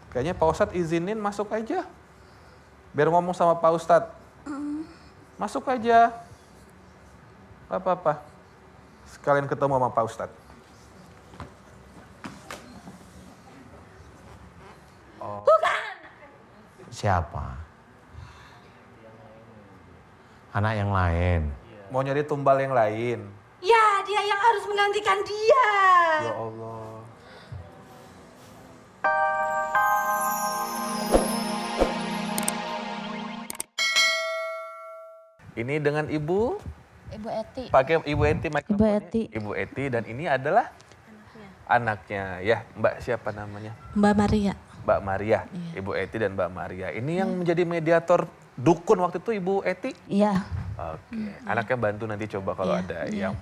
Kayaknya Pak Ustadz izinin masuk aja. Biar ngomong sama Pak Ustadz. Masuk aja. Gak apa-apa. Sekalian ketemu sama Pak Ustadz. Oh. Siapa? Anak yang lain. Mau nyari tumbal yang lain. Ya, dia yang harus menggantikan dia. Ya Allah. Ini dengan Ibu Ibu Eti. pakai Ibu Eti mikrofonnya. Ibu Eti. Ibu Eti dan ini adalah anaknya. Ya, Mbak siapa namanya? Mbak Maria. Mbak Maria. Ibu Eti dan Mbak Maria. Ini yang menjadi mediator dukun waktu itu Ibu Eti? Iya. Oke. Anaknya bantu nanti coba kalau ada yang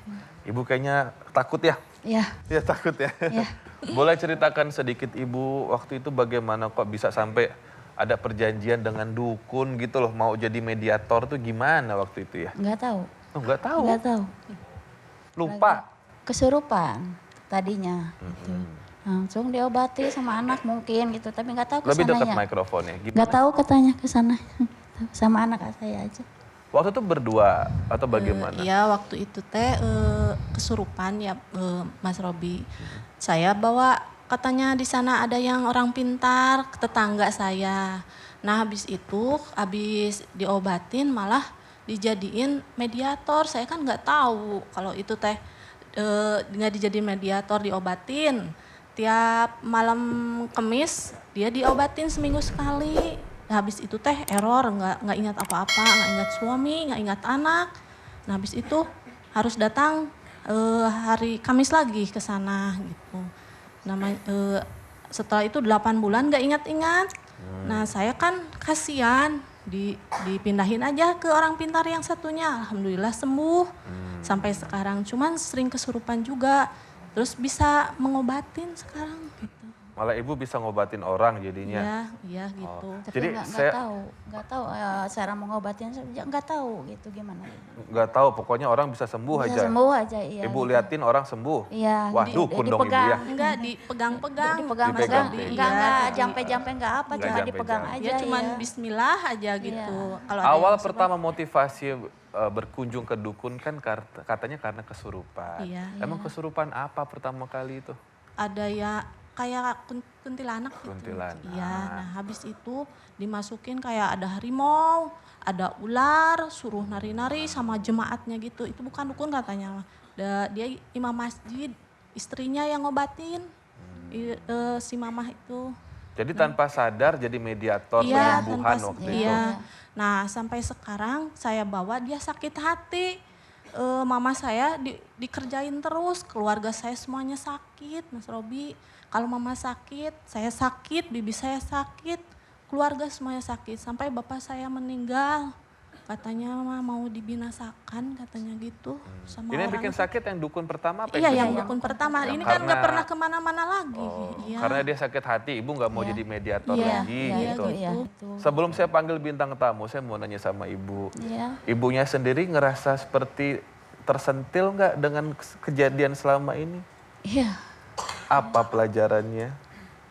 Ibu kayaknya takut ya? Iya. Ya takut ya. Iya. Boleh ceritakan sedikit Ibu waktu itu bagaimana kok bisa sampai ada perjanjian dengan dukun gitu loh, mau jadi mediator tuh gimana waktu itu ya? Nggak tahu. Oh, nggak tahu. Nggak tahu. Lupa. Kesurupan tadinya. Gitu. Langsung diobati sama anak mungkin gitu, tapi nggak tahu Lebih dekat kesananya. mikrofonnya. Nggak Gimana? tahu katanya kesana. Sama anak saya aja. Waktu itu berdua atau bagaimana? Iya, waktu itu teh kesurupan ya Mas Robi. Saya bawa katanya di sana ada yang orang pintar, tetangga saya. Nah, habis diobatin malah dijadiin mediator. Saya kan nggak tahu kalau itu teh nggak dijadiin mediator, diobatin. Tiap malam Kamis dia diobatin seminggu sekali. Nah, habis itu teh error, nggak ingat apa-apa, nggak ingat suami, nggak ingat anak. Nah, habis itu harus datang hari Kamis lagi ke sana gitu. Setelah itu 8 bulan nggak ingat-ingat. Nah, saya kan kasihan, dipindahin aja ke orang pintar yang satunya. Alhamdulillah sembuh sampai sekarang. Cuman sering kesurupan juga. Terus bisa mengobatin sekarang gitu. Malah Ibu bisa ngobatin orang jadinya. Iya gitu. Tapi Jadi nggak tahu cara mengobatin, nggak tahu gitu gimana. Nggak tahu, pokoknya orang bisa sembuh Bisa aja. sembuh aja, iya. Ibu gitu. liatin orang sembuh. Iya. Wah, dukun dong Ibu ya. Enggak dipegang-pegang. Dipegang, Dipegang. enggak jampe-jampe enggak apa, Nggak cuma dipegang jampe-jampe. aja. Ya cuman iya. bismillah aja gitu. Kalau ada Awal yang pertama motivasi berkunjung ke dukun kan katanya karena kesurupan. Iya. Emang kesurupan apa pertama kali itu? ada ya kayak kuntilanak gitu. Kuntilanak. Iya, nah habis itu dimasukin kayak ada harimau, ada ular, suruh nari-nari sama jemaatnya gitu. Itu bukan dukun katanya. Dia imam masjid, istrinya yang ngobatin si mamah itu. Jadi tanpa sadar jadi mediator Iya, penyembuhan waktu itu. Iya. Nah sampai sekarang saya bawa dia sakit hati. Mama saya dikerjain terus, keluarga saya semuanya sakit, Mas Robi. Kalau mama sakit, saya sakit, bibi saya sakit, keluarga semuanya sakit. Sampai bapak saya meninggal, katanya mau dibinasakan, katanya gitu. Sama Ini yang orang bikin itu. sakit yang dukun pertama apa Iya, yang kedua? dukun pertama. Yang Ini kan nggak karena- pernah kemana-mana lagi. Iya. Karena dia sakit hati, ibu nggak mau Iya. jadi mediator Iya, lagi iya, gitu. iya. Sebelum saya panggil bintang tamu, saya mau nanya sama ibu. Iya. Ibunya sendiri ngerasa seperti tersentil nggak dengan kejadian selama ini? Iya. Apa pelajarannya?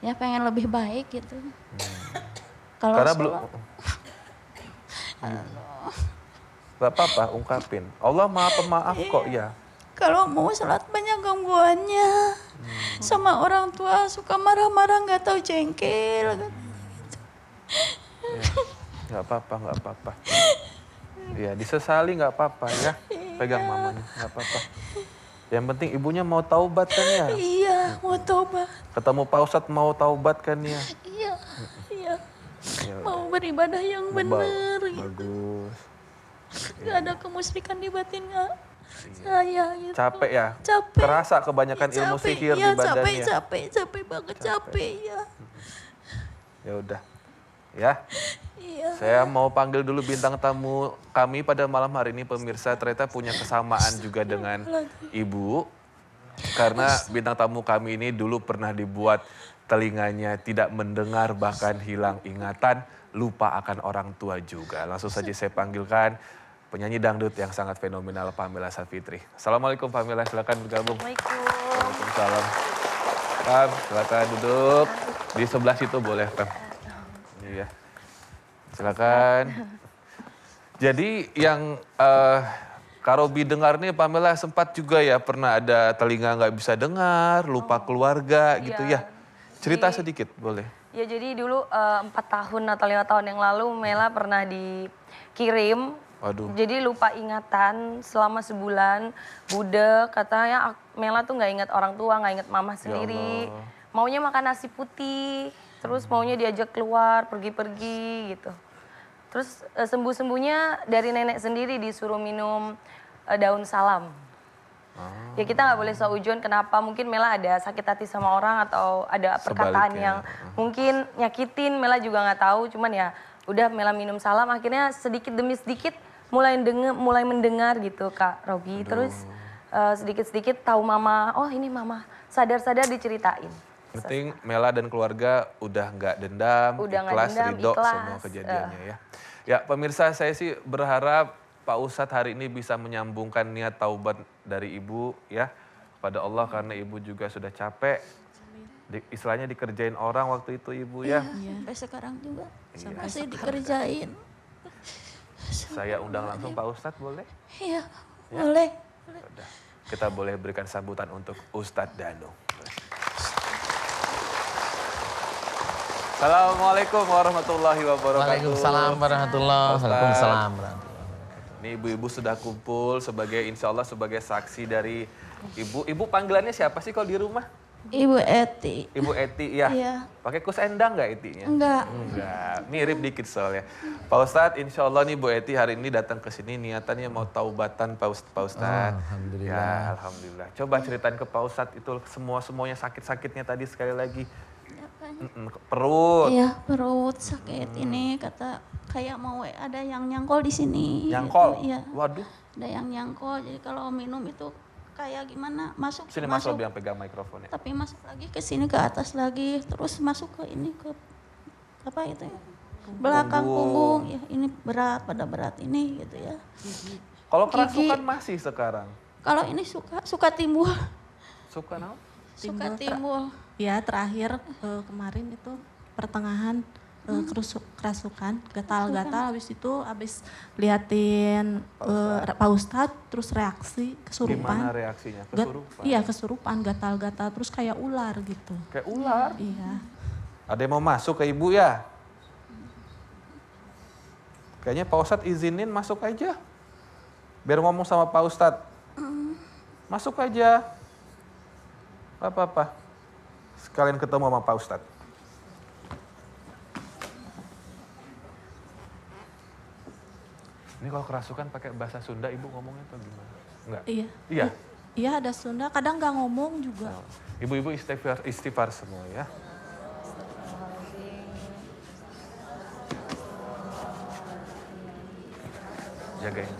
Ya pengen lebih baik gitu. Kalau Karena sholat, belum. Gak apa-apa, ungkapin. Allah maha pemaaf kok ya. kalau mau sholat banyak gangguannya. Sama orang tua suka marah-marah, nggak tahu jengkel. Gak apa-apa, gak apa-apa. Ya disesali gak apa-apa ya. Pegang mamanya, gak apa-apa. Yang penting ibunya mau taubat kan ya. Iya, mau tobat. Ketemu Pak Ustadz mau taubat kan ya. Iya, iya. Ya, Mau beribadah yang benar gitu. Bagus. Gak ada kemusyrikan di batinnya saya gitu. Capek ya? Capek. Kerasa kebanyakan ilmu Capek, sihir iya, di badannya. capek banget, capek ya. Ya udah. Ya. Iya. Saya mau panggil dulu bintang tamu kami pada malam hari ini, pemirsa. Ternyata punya kesamaan juga dengan Ibu. Karena bintang tamu kami ini dulu pernah dibuat telinganya tidak mendengar, bahkan hilang ingatan, lupa akan orang tua juga. Langsung saja saya panggilkan penyanyi dangdut yang sangat fenomenal, Pamela Savitri. Assalamualaikum Pamela, silakan bergabung. Assalamualaikum. Waalaikumsalam. Pam, silakan duduk. Di sebelah situ boleh, Pam. Iya. Silakan. Jadi yang Kak Robi dengar nih Pamela sempat juga ya pernah ada telinga nggak bisa dengar, lupa keluarga gitu ya. Cerita sedikit boleh. Ya jadi dulu 4 tahun atau 5 tahun yang lalu Mela pernah dikirim. Waduh. Jadi lupa ingatan selama sebulan. Budek katanya Mela tuh nggak ingat orang tua, nggak ingat mama sendiri. Allah. Maunya makan nasi putih, terus maunya diajak keluar, pergi-pergi gitu. Terus sembuh-sembuhnya dari nenek sendiri disuruh minum daun salam. Ya kita nggak boleh seujun kenapa mungkin Mela ada sakit hati sama orang atau ada perkataan Sebaliknya. yang mungkin nyakitin Mela juga nggak tahu. Cuman ya udah Mela minum salam akhirnya sedikit demi sedikit mulai mendengar gitu Kak Robi. Terus sedikit-sedikit tahu mama, oh ini mama, sadar-sadar diceritain. Penting Mela dan keluarga udah nggak dendam, Udah nggak ikhlas, dendam, ridho ikhlas. semua kejadiannya ya. Ya pemirsa saya sih berharap Pak Ustadz hari ini bisa menyambungkan niat taubat dari Ibu ya kepada Allah karena Ibu juga sudah capek. Istilahnya dikerjain orang waktu itu Ibu ya. Sampai sekarang juga Iya. masih dikerjain. Saya undang langsung Pak Ustadz boleh? Iya, boleh. Udah. Kita boleh berikan sambutan untuk Ustadz Danu. Assalamualaikum warahmatullahi wabarakatuh. Waalaikumsalam warahmatullahi Ustaz. Waalaikumsalam warahmatullahi. Ini ibu-ibu sudah kumpul sebagai insya Allah sebagai saksi dari ibu. Ibu panggilannya siapa sih kalau di rumah? Ibu Eti. Ibu Eti ya? Iya. Pakai kus endang nggak Etinya? Enggak. Enggak, mirip dikit soalnya. Pak Ustadz, insya Allah nih Bu Eti hari ini datang ke sini niatannya mau taubatan Pak Ustadz. Alhamdulillah. Ya, Alhamdulillah. Coba ceritain ke Pak Ustadz itu semuanya sakit-sakitnya tadi sekali lagi. Perut. Iya, perut sakit ini kata kayak mau ada yang nyangkol di sini. Nyangkol? Gitu, iya. Waduh. Ada yang nyangkol. Jadi kalau minum itu kayak gimana? Masuk Sini Mas Robi yang pegang mikrofonnya. Tapi masuk lagi ke sini ke atas lagi, terus masuk ke ini ke apa itu ya? Belakang punggung. Ya, ini pada berat ini gitu ya. Kalau Gigi. kerasukan masih sekarang? Kalau ini suka timbul. Suka naon? Suka timbul. Ya terakhir kemarin itu pertengahan kerasukan, gatal-gatal habis liatin Pak Ustadz terus reaksi kesurupan. Gimana reaksinya? Kesurupan? Iya kesurupan, gatal-gatal terus kayak ular gitu. Kayak ular? Iya. Ada yang mau masuk ke ibu ya? Kayaknya Pak Ustadz izinin masuk aja. Biar ngomong sama Pak Ustadz. Masuk aja. Gak apa-apa. Sekalian ketemu sama Pak Ustadz. Ini kalau kerasukan pakai bahasa Sunda ibu ngomongnya atau gimana? Enggak? Iya. Iya? Iya ada Sunda, kadang nggak ngomong juga. Ibu-ibu istighfar semua ya. Jagain.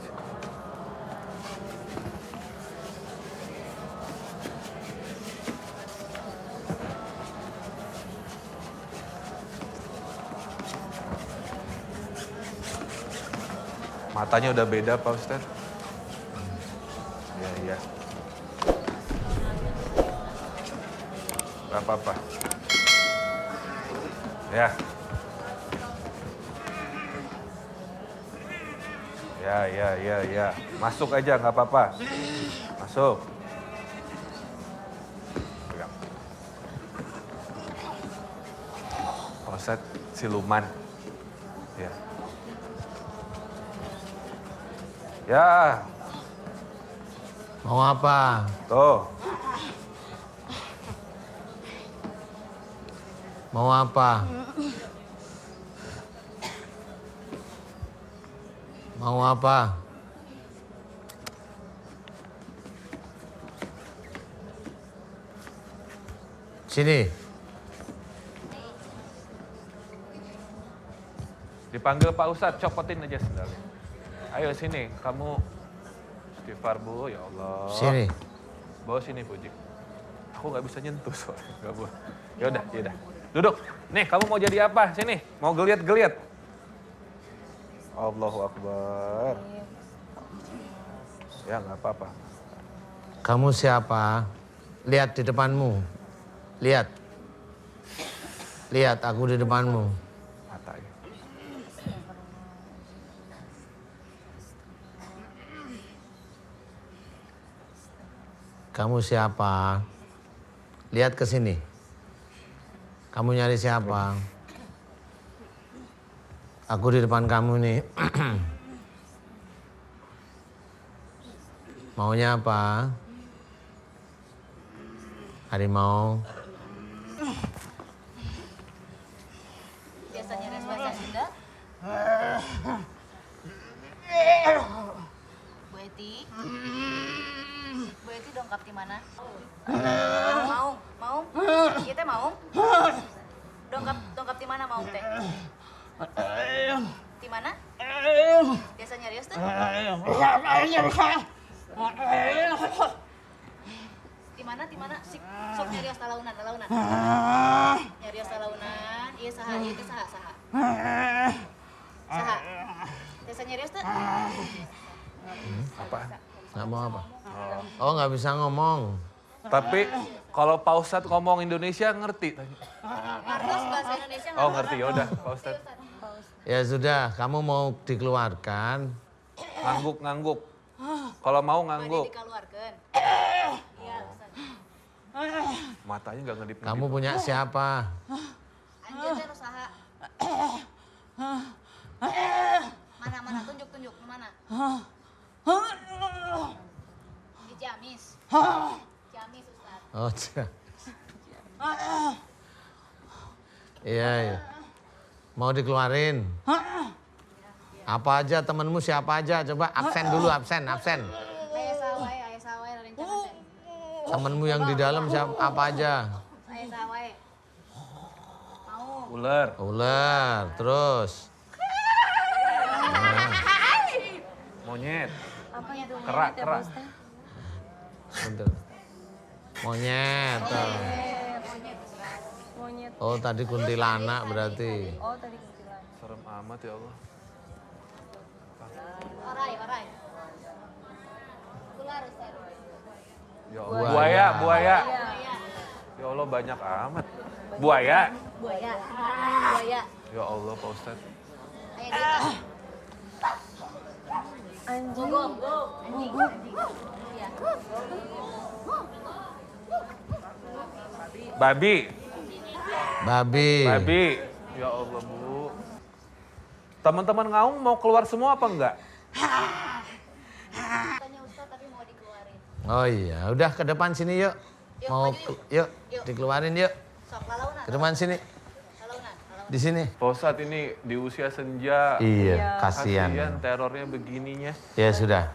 Matanya udah beda Pak Ustadz. Iya, iya. Gak apa-apa. Ya. Ya. Masuk aja gak apa-apa. Masuk. Pegang. Pak Ustadz, siluman. Ya. Ya, Mau apa? tuh. Mau apa? Mau apa? Sini. Dipanggil Pak Ustadz, copotin aja sendalnya. Ayo sini, kamu istighfar Bu, ya Allah. Sini. Bawa sini Puji. Aku nggak bisa nyentuh soalnya, nggak boleh. Yaudah. Duduk. Nih, kamu mau jadi apa? Sini, mau geliat-geliat. Allahu Akbar. Ya nggak apa-apa. Kamu siapa? Lihat di depanmu. Lihat. Lihat aku di depanmu. Matanya. Kamu siapa? Lihat ke sini. Kamu nyari siapa? Aku di depan kamu nih. Maunya apa? Harimau. Biasanya res bahasa Sunda. Bu Eti. Bu Eti dongkap di mana? Mau? Kita mau? Dongkap di mana mau teh? Di mana? Biasanya Rios tuh? Di mana? Sok nyarios talaunan. Nyarios talaunan. Iya saha, ieu teh saha. Saha. Biasanya Rios tuh? Apa? Nggak mau apa? Oh nggak bisa ngomong. Tapi kalau Pak Ustadz ngomong Indonesia ngerti. Martos bahasa Indonesia Oh ngerti, yaudah Pak Ustadz. Ya sudah, kamu mau dikeluarkan. Ngangguk. Kalau mau ngangguk. dikeluarkan. Iya, Ustaz. Matanya nggak ngedip. Kamu punya siapa? Anjeun teh nu saha? Mana tunjuk mana? Di Ciamis. Ciamis, Ustaz. Oh, iya. Mau dikeluarin? Apa aja temenmu siapa aja? Coba absen dulu, absen. Aya sawae rencana teh. Temenmu yang di dalam siapa apa aja? Aya sawae. Mau. Ular. Ular, terus Monyet. Apa itu? Kerak. bentar. Monyet. Monyet. Oh, tadi kuntilanak berarti. Oh, tadi kuntilanak. Serem amat ya Allah. Orai. Ular, Ustaz. Ya Allah. Buaya. Buaya. Ya Allah banyak amat. Buaya. Buaya. Ya Allah Pak Ustadz. Aya gitu. Anjing. Anjing. Iya. Babi. Babi. Ya Allah Bu. Teman-teman Ngaung mau keluar semua apa enggak? Tanya Ustaz tapi mau dikeluarin. Oh iya, udah ke depan sini yuk. Mau yuk dikeluarin yuk. Sok lalaunan. Ke depan sini. Lalaunan. Di sini. Pak Ustadz ini di usia senja. Iya, kasihan. Terornya begininya. Ya sudah.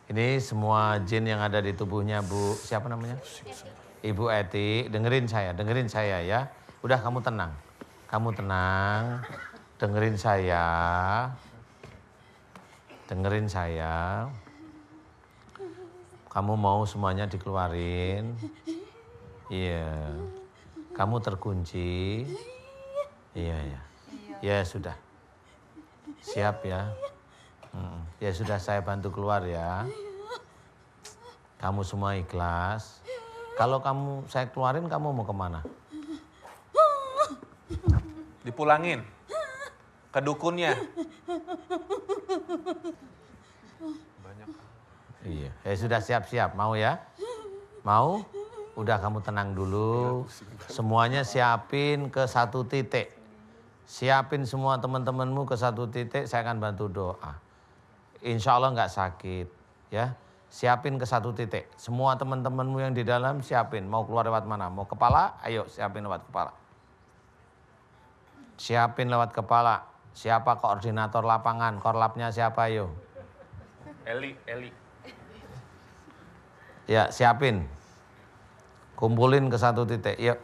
Ini semua jin yang ada di tubuhnya Bu, siapa namanya? Ibu Eti, dengerin saya ya. Udah kamu tenang. Dengerin saya. Kamu mau semuanya dikeluarin? Iya. Kamu terkunci? Iya. Ya sudah. Siap ya. Ya sudah saya bantu keluar ya. Kamu semua ikhlas. Kalau saya keluarin kamu mau kemana? Dipulangin. Ke dukunnya. Banyak. Iya. Ya sudah siap-siap. Mau ya? Mau? Udah kamu tenang dulu. Semuanya siapin ke satu titik. Siapin semua teman-temanmu ke satu titik. Saya akan bantu doa. Insya Allah nggak sakit. Ya. Siapin ke satu titik. Semua teman-temanmu yang di dalam siapin. Mau keluar lewat mana? Mau kepala? Ayo siapin lewat kepala. Siapin lewat kepala. Siapa koordinator lapangan? Korlapnya siapa ayo? Eli. Ya siapin. Kumpulin ke satu titik. Yuk.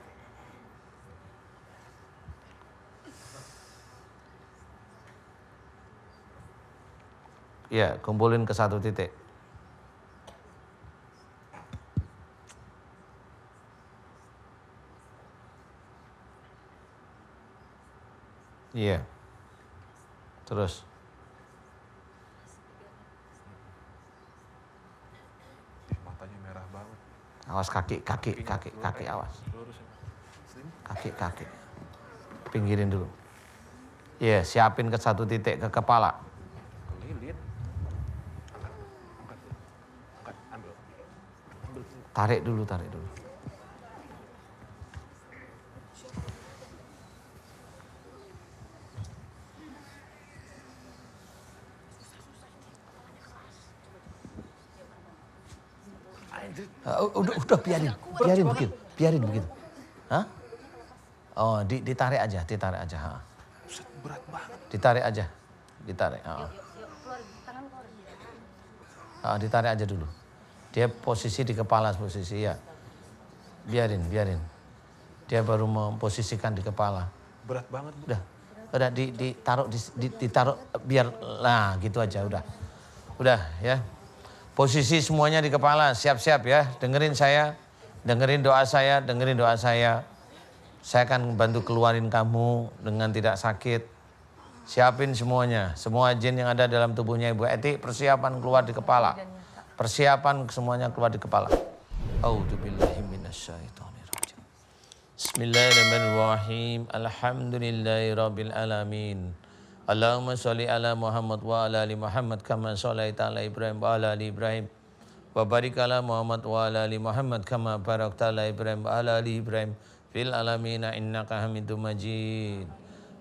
Ya kumpulin ke satu titik. Iya. Terus. Matanya merah banget. Awas kaki awas. Kaki. Pinggirin dulu. Iya, siapin ke satu titik ke kepala. Lilit. Angkat, ambil. Tarik dulu. Udah biarin begitu. Hah? Oh, ditarik aja. Ha. Berat banget. Ditarik aja. Ditarik aja dulu. Dia posisi di kepala posisi ya. Biarin. Dia baru memposisikan di kepala. Berat banget, Bu. Udah ditaruh biar lah gitu aja udah. Udah ya. Posisi semuanya di kepala, siap-siap ya. Dengerin saya, dengerin doa saya. Saya akan bantu keluarin kamu dengan tidak sakit. Siapin semuanya, semua jin yang ada dalam tubuhnya Ibu Eti, persiapan keluar di kepala. Persiapan semuanya keluar di kepala. A'udzubillahi minasyaitonirrajim. Bismillahirrahmanirrahim. Alhamdulillahirabbil alamin. Allahumma sholli ala Muhammad wa ala ali Muhammad kama shallaita ala Ibrahim wa ala ali Ibrahim. Wa barik ala Muhammad wa ala ali Muhammad kama barakta ala Ibrahim wa ala ali Ibrahim fil alamin innaka Hamidum Majid.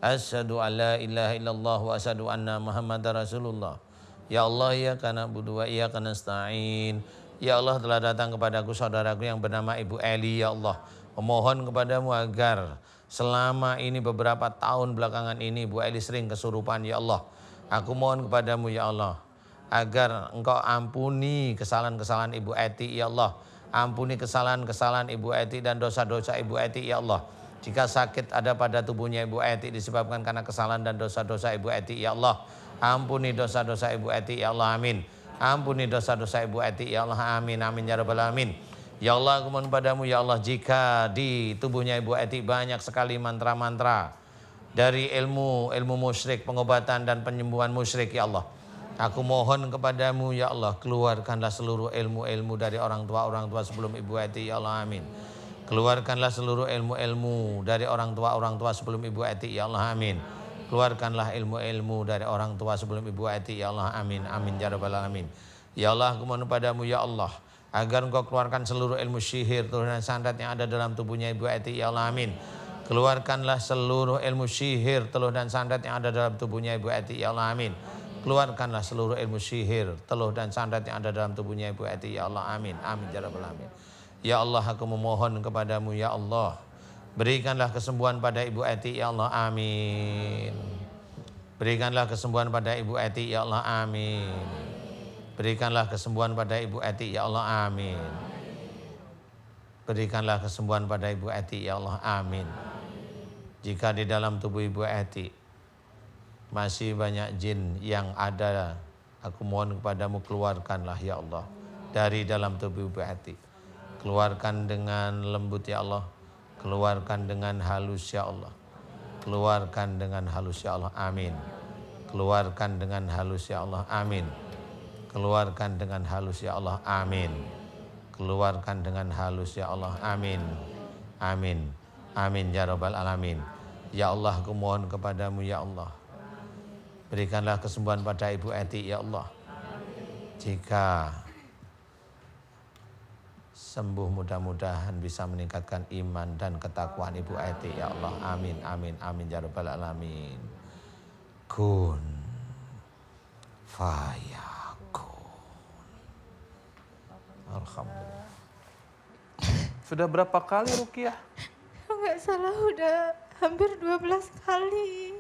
Asyhadu an la ilaha illallah wa asyhadu anna Muhammadar Rasulullah. Ya Allah, iyyaka na'budu wa iyyaka nasta'in. Ya Allah, telah datang kepadaku saudaraku yang bernama Ibu Eli, ya Allah. Memohon kepadamu agar selama ini beberapa tahun belakangan ini Bu Eli sering kesurupan, ya Allah. Aku mohon kepadamu ya Allah agar engkau ampuni kesalahan-kesalahan Ibu Eti ya Allah. Ampuni kesalahan-kesalahan Ibu Eti dan dosa-dosa Ibu Eti ya Allah. Jika sakit ada pada tubuhnya Ibu Eti disebabkan karena kesalahan dan dosa-dosa Ibu Eti ya Allah. Ampuni dosa-dosa Ibu Eti ya Allah, amin. Ampuni dosa-dosa Ibu Eti ya Allah, amin, amin ya rabbal alamin. Ya Allah, aku mohon padamu ya Allah, jika di tubuhnya Ibu Eti banyak sekali mantra-mantra dari ilmu musyrik, pengobatan dan penyembuhan musyrik ya Allah. Aku mohon kepadamu ya Allah, keluarkanlah seluruh ilmu-ilmu dari orang tua sebelum Ibu Eti ya Allah, amin. Keluarkanlah seluruh ilmu-ilmu dari orang tua sebelum Ibu Eti ya Allah, amin. Keluarkanlah ilmu-ilmu dari orang tua sebelum Ibu Eti ya Allah, amin, amin ya rabbal alamin. Ya Allah, aku mohon padamu ya Allah agar engkau keluarkan seluruh ilmu sihir, turunan santet yang ada dalam tubuhnya Ibu Eti ya Allah, amin. Keluarkanlah seluruh ilmu sihir, teluh dan santet yang ada dalam tubuhnya Ibu Eti ya Allah, amin. Keluarkanlah seluruh ilmu sihir, teluh dan santet yang ada dalam tubuhnya Ibu Eti ya Allah, amin, amin ya rabbal alamin. Ya Allah, aku memohon kepadamu ya Allah, berikanlah kesembuhan pada Ibu Eti ya Allah, amin. Berikanlah kesembuhan pada Ibu Eti ya Allah, amin. Berikanlah kesembuhan pada Ibu Eti ya Allah, amin. Berikanlah kesembuhan pada Ibu Eti ya Allah, amin. Jika di dalam tubuh Ibu Eti masih banyak jin yang ada, aku mohon kepadamu keluarkanlah ya Allah dari dalam tubuh Ibu Eti. Keluarkan dengan lembut ya Allah. Keluarkan dengan halus ya Allah. Keluarkan dengan halus ya Allah, amin. Keluarkan dengan halus ya Allah, amin. Keluarkan dengan halus ya Allah, amin. Keluarkan dengan halus ya Allah, amin. Amin. Amin ya rabbal alamin. Ya Allah, aku mohon kepadamu ya Allah, berikanlah kesembuhan pada Ibu Eti ya Allah. Jika sembuh mudah-mudahan bisa meningkatkan iman dan ketakwaan Ibu Eti ya Allah, amin, amin, amin ya rabbal alamin. Kun fayakun. Alhamdulillah. Sudah berapa kali Rukiah? Kalau nggak salah udah hampir 12 kali.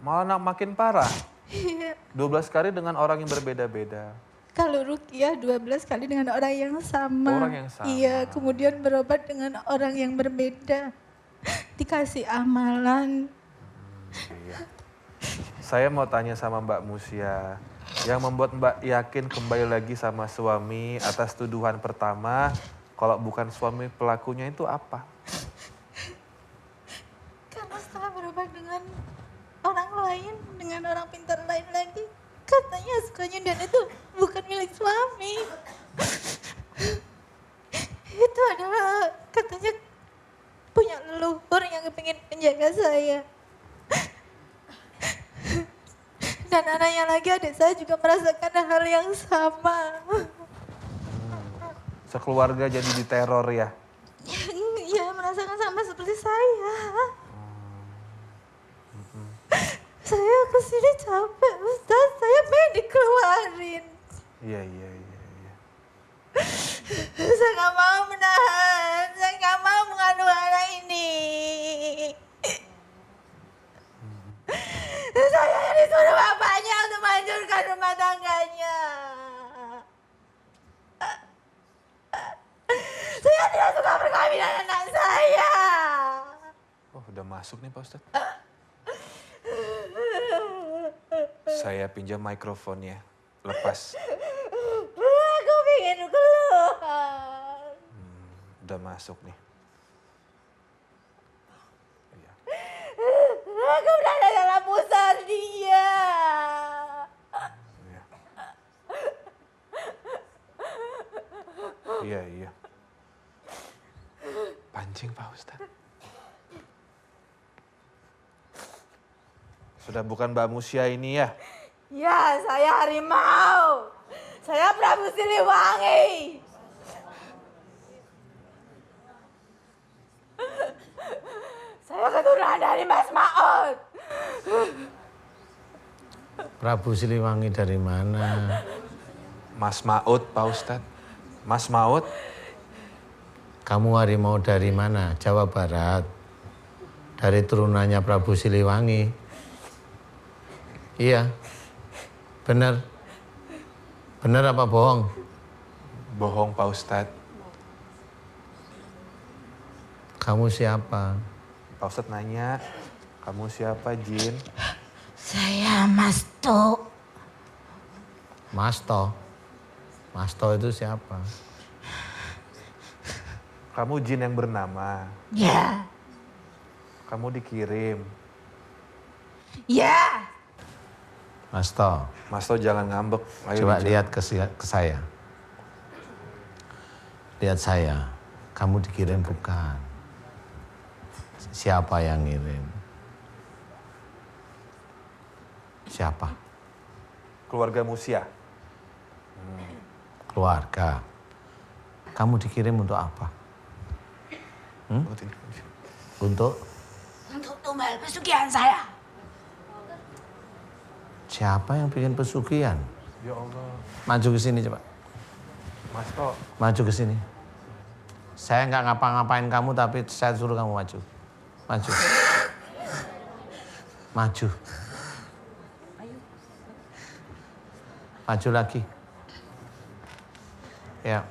Malah makin parah. Iya. 12 kali dengan orang yang berbeda-beda. Kalau rukiah 12 kali dengan orang yang sama. Orang yang sama. Iya, kemudian berobat dengan orang yang berbeda. Dikasih amalan. Iya. Saya mau tanya sama Mbak Musia, yang membuat Mbak yakin kembali lagi sama suami atas tuduhan pertama, kalau bukan suami pelakunya itu apa? Karena setelah berobat dengan orang lain, dengan orang pintar lain lagi, katanya sukanya dan itu bukan milik suami. itu adalah katanya punya leluhur yang ingin menjaga saya. Dan anaknya lagi, adik saya juga merasakan hal yang sama. Sekeluarga jadi diteror ya? Ya, merasakan sama seperti saya. Saya kesini capek, Ustaz. Saya pengen dikeluarin. Iya. Saya nggak mau menahan. Saya nggak mau mengandung anak ini. Saya yang disuruh bapaknya untuk menghancurkan rumah tangganya. Saya tidak suka perkawinan anak saya. Oh, udah masuk nih Pak Ustadz. Saya pinjam mikrofonnya. Lepas. Aku ingin keluar. Udah masuk nih. Iya. Aku berada dalam pusar dia. Iya. Pancing Pak Ustadz. Sudah bukan Mbak Musia ini ya? Ya, saya harimau. Saya Prabu Siliwangi. Saya keturunan dari Mas Maut. Prabu Siliwangi dari mana? Mas Maut Pak Ustadz. Mas Maut? Kamu harimau dari mana? Jawa Barat. Dari turunannya Prabu Siliwangi. Iya. Benar. Benar apa bohong? Bohong Pak Ustadz. Kamu siapa? Pak Ustadz nanya, kamu siapa Jin? Saya Mas To. Masto. Masto itu siapa? Kamu Jin yang bernama. Ya. Kamu dikirim. Ya. Masto. Mas To jangan ngambek. Ayo Coba dijawab. lihat ke saya. Lihat saya. Kamu dikirim bukan. Siapa yang ngirim? Siapa? Keluarga Musia. Keluarga. Kamu dikirim untuk apa? Untuk tumbal pesugihan saya. siapa yang bikin pesugihan? Ya Allah. Maju ke sini coba. Mas To. Maju ke sini. Saya nggak ngapa-ngapain kamu tapi saya suruh kamu maju. Maju. Maju. Maju lagi. Ya.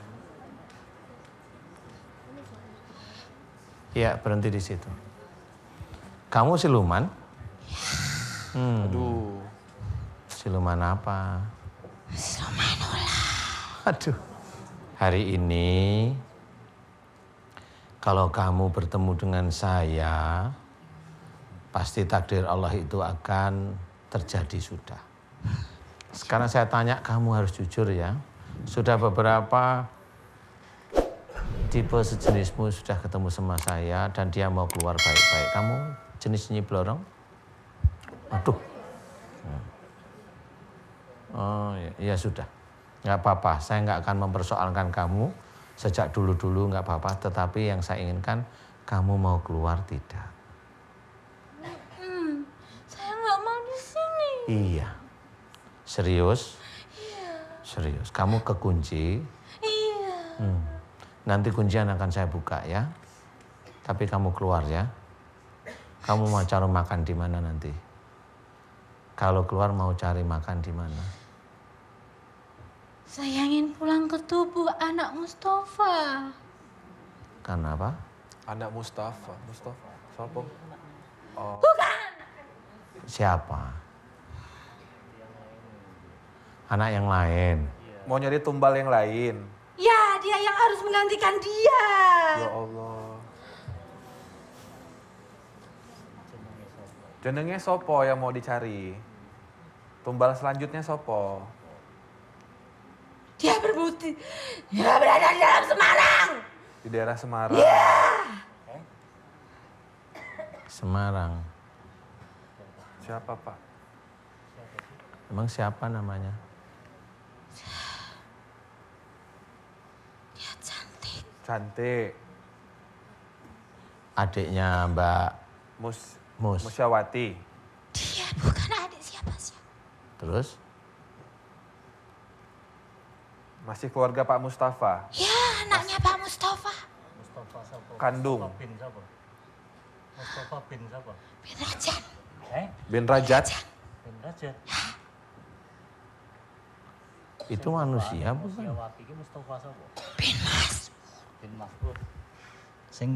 Ya, berhenti di situ. Kamu siluman? Aduh. Siluman apa? Siluman ular. Aduh. Hari ini kalau kamu bertemu dengan saya, pasti takdir Allah itu akan terjadi sudah. Sekarang saya tanya, kamu harus jujur ya. Sudah beberapa tipe sejenismu sudah ketemu sama saya dan dia mau keluar baik-baik. Kamu jenis Nyi Blorong? Aduh. Oh ya sudah. Nggak apa-apa, saya nggak akan mempersoalkan kamu. Sejak dulu-dulu nggak apa-apa, tetapi yang saya inginkan kamu mau keluar tidak? Saya nggak mau di sini. Iya. Serius? Iya. Serius. Kamu kekunci? Iya. Nanti kuncian akan saya buka ya. Tapi kamu keluar ya. Kamu mau cari makan di mana nanti? Kalau keluar mau cari makan di mana? Saya ingin pulang ke tubuh anak Mustafa. Karena apa? Anak Mustafa. Mustafa. Siapa? Siapa? Anak yang lain. Mau nyari tumbal yang lain. Ya, dia yang harus menggantikan dia. Ya Allah. Jenengnya sopo yang mau dicari? Tumbal selanjutnya sopo? Dia berbukti. Dia berada di dalam Semarang. Di daerah Semarang. Semarang. Siapa Pak? Emang siapa namanya? Dia cantik. Cantik. Adiknya Mbak Mus. Musyawati. Dia bukan adik siapa-siapa. Terus? Masih keluarga Pak Mustafa. Ya, anaknya Pak Mustafa. Kandung. Mustafa bin siapa? Bin Rajan. Bin Rajat. Bin Rajat. Itu manusia bukan? Musyawati ki Mustafa siapa? Bin Mas. Bin Mas'ud. Sing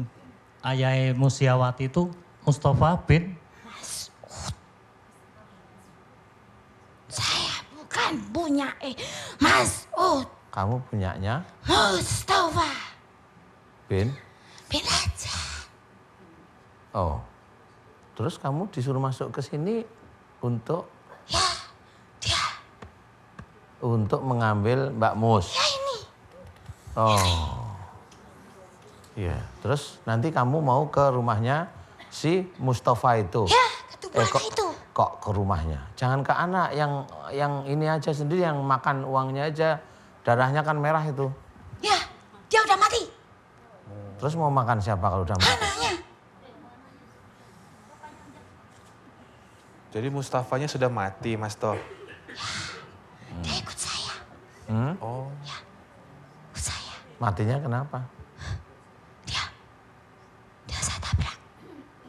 ayahe Musyawati itu Mustafa bin Saya bukan punya Mas'ud. Kamu punyanya Mustafa. Bin? Bin Rajan. Oh. Terus kamu disuruh masuk ke sini untuk Ya, dia. untuk mengambil Mbak Mus. Ya ini. Oh. Iya. Terus nanti kamu mau ke rumahnya si Mustafa itu. Ya, ketua kok, itu. kok ke rumahnya? Jangan ke anak yang ini aja sendiri, yang makan uangnya aja. Darahnya kan merah itu. Ya, dia udah mati. Terus mau makan siapa kalau udah mati? Anaknya. Jadi Mustafanya sudah mati, Mas Toh. Dia ikut saya. Oh, Ikut saya. Matinya kenapa? Dia saya tabrak.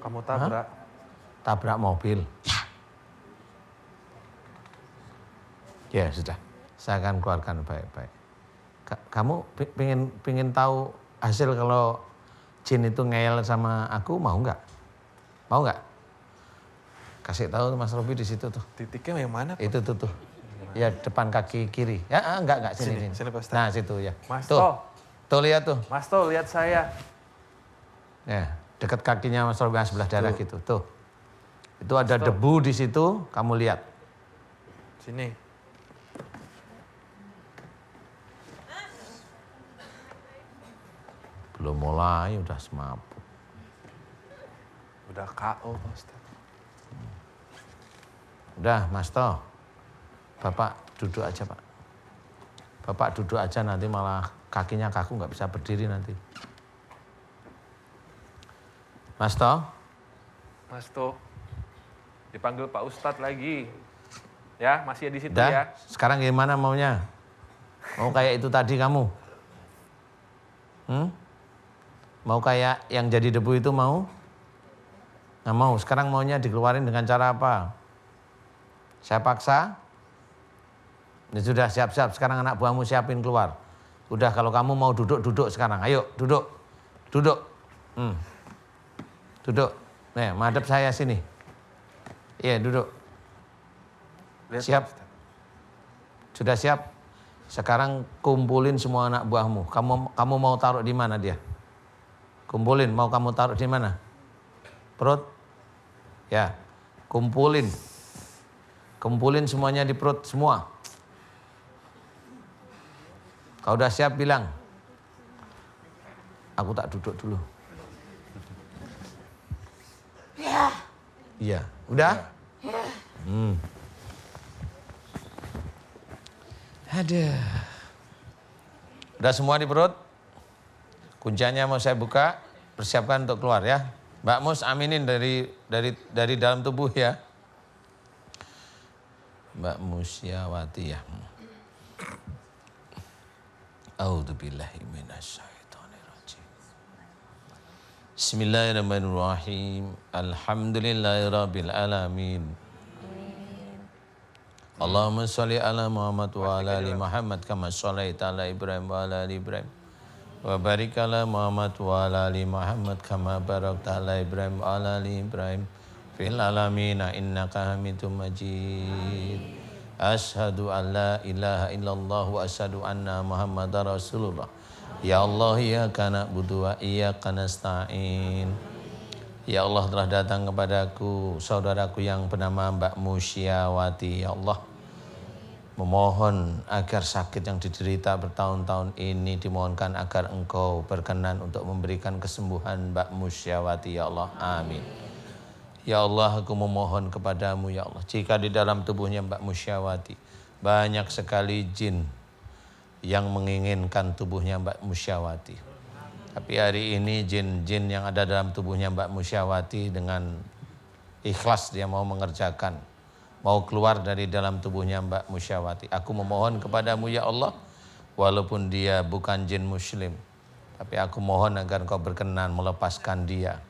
kamu tabrak. Tabrak mobil. Ya. Ya sudah, saya akan keluarkan baik-baik. Kamu pingin tahu hasil kalau jin itu ngeyel sama aku, mau nggak? Mau nggak? Kasih tahu Mas Robi di situ tuh. Titiknya yang mana? Pak? Itu tuh. Ya depan kaki kiri. Ya enggak sini. Sini, Pak Ustaz. Nah situ ya. Mas tuh. Toh. Tuh lihat tuh. Mas Toh, lihat saya. Ya, dekat kakinya Mas Robi yang sebelah darah Tuh. gitu. Tuh. Itu ada Mas Toh. debu di situ, kamu lihat. Sini. Belum mulai udah semaput. Udah KO, Pak Ustaz. Udah Mas Toh. Bapak duduk aja Pak. Bapak duduk aja, nanti malah kakinya kaku nggak bisa berdiri nanti. Mas Toh. Mas Toh. Dipanggil Pak Ustadz lagi. Ya, masih di situ Udah, ya. sekarang gimana maunya? Mau kayak itu tadi kamu? Mau kayak yang jadi debu itu mau? Nggak mau, sekarang maunya dikeluarin dengan cara apa? Saya paksa? Ya sudah, siap-siap, sekarang anak buahmu siapin keluar. Udah, kalau kamu mau duduk sekarang, ayo duduk. Duduk. Duduk. Nih, madep saya sini. Iya, duduk. Lihat, Siap. Pak Ustadz. Sudah siap? Sekarang kumpulin semua anak buahmu. Kamu mau taruh di mana dia? Kumpulin, mau kamu taruh di mana? Perut? Ya, kumpulin. Kumpulin semuanya di perut, semua. Kalau udah siap bilang. Aku tak duduk dulu. Ya. Iya, udah? Aduh. Udah semua di perut? Kuncinya mau saya buka, persiapkan untuk keluar ya. Mbak Mus aminin dari dalam tubuh ya. Mbak Musyawati ya. A'udzubillahi minasyaitonirrajim. Bismillahirrahmanirrahim. Alhamdulillahirabbil alamin. Allahumma sholli ala Muhammad wa ala ali Muhammad kama shallaita ala Ibrahim wa ala ali Ibrahim. Wa barik ala Muhammad wa ala ali Muhammad kama barakta ala Ibrahim wa ala ali Ibrahim fil alamin innaka Hamidum Majid. Asyhadu an la ilaha illallah wa asyhadu anna Muhammadar Rasulullah. Ya Allah, iyyaka na'budu wa iyyaka nasta'in. Ya Allah, telah datang kepadaku saudaraku yang bernama Mbak Musyawati. Ya Allah, memohon agar sakit yang diderita bertahun-tahun ini dimohonkan agar Engkau berkenan untuk memberikan kesembuhan Mbak Musyawati ya Allah. Amin. Ya Allah, aku memohon kepadamu ya Allah, jika di dalam tubuhnya Mbak Musyawati banyak sekali jin yang menginginkan tubuhnya Mbak Musyawati, tapi hari ini jin-jin yang ada dalam tubuhnya Mbak Musyawati dengan ikhlas dia mau mengerjakan, mau keluar dari dalam tubuhnya Mbak Musyawati. Aku memohon kepadamu ya Allah, walaupun dia bukan jin muslim, tapi aku mohon agar Engkau berkenan melepaskan dia